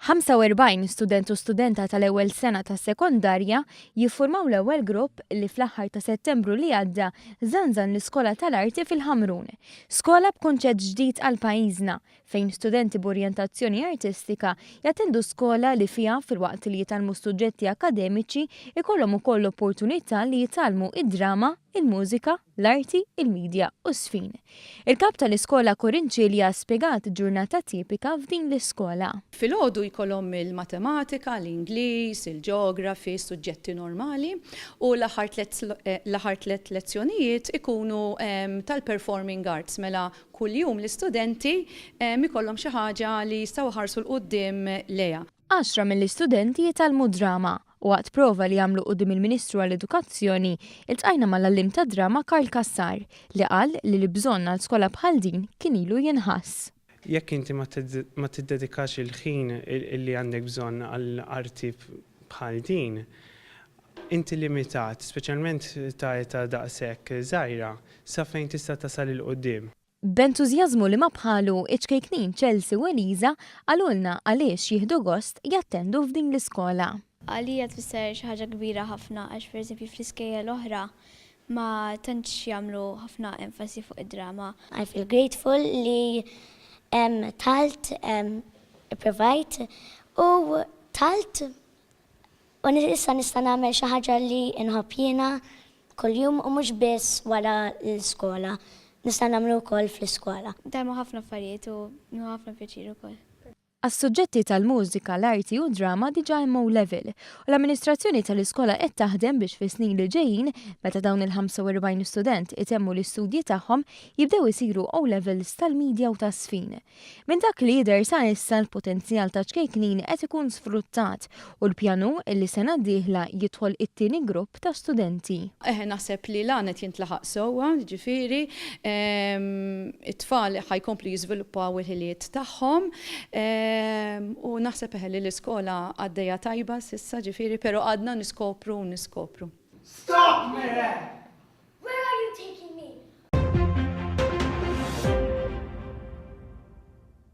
45 student u studenta tal-ewwel sena ta' sekondarja jiffurmaw l-ewwel grupp li fl-aħħar ta' Settembru li għadda żanżan l-Iskola tal-Arti fil-Ħamrun. Skola b'kunċett ġdid għal pajjiżna fejn studenti b'orjentazzjoni artistika jattendu skola li fiha filwaqt li jitalmu suġġetti akademiċi ikollhom ukoll opportunità li jitalmu id-drama, il-mużika, l-arti, il-medja u s-sfin. Il-kap tal-Iskola Korinċilja spjegat ġurnata tipika f'din l-iskola. Filgħodu jkollhom il-matematika, l-Ingliż, il-ġeografi, suġġetti normali u l-aħħar tliet lezzjonijiet ikunu tal-performing arts mela kuljum l-istudenti ikollhom xi ħaġa li jistgħu ħarsu l-qudiem lejha. 10 mill-istudenti jitalmu drama u għat prova li għamlu qudiem il-Ministru għall-Edukazzjoni iltqajna mal-allim ta' drama Karl Kassar li qal li l-bżonn għal skola bħal din kien ilu jinħass. Jekk inti ma tiddedikax il-ħin li għandek bżonn għall-arti bħal din, inti limitat, speċjalment ta' daqshekk żgħira, sa fejn tista' tasal il-qudiem. B'entużjażmu li ma bħalu iċkejknin Chelsea u Eliza għalulna għaliex jieħdu gost jattendu f'din l-iskola. Għalija tfisser xi ħaġa kbira ħafna għax pereżempju fl-iskejjel l-oħra ma tantx jagħmlu ħafna enfasi fuq id-drama. I feel grateful li talt provajt u talt u issa nista' nagħmel xi ħaġa li nħobb jiena kuljum u mhux biss wara l-iskola. Nista' nagħmlu wkoll fl-iskola. Dajma ħafna affarijiet u ħafna pjaċir ukoll. Għas-suġġetti tal-mużika, l-arti u drama diġà hemm level u l-amministrazzjoni tal-iskola qed taħdem biex fis-snin li ġejjin meta dawn il-45 student itemmu l-istudji tagħhom jibdew isiru O-levels tal-medja u tas-sfin. Minn dak li jidher sa issa l-potenzjal ta' ċkejknin qed ikun sfruttat u l-pjanu li sena d-dieħla jidħol it-tieni grupp ta' studenti. Naħseb li lan qed jintlaħaq sewwa, ġifieri it-tfal ħajkomplu jiżviluppaw il-ħiliet tagħhom. U naħseb li l-iskola għaddejja tajba sissa ġifieri, pero għadna niskopru. Stop, Mire!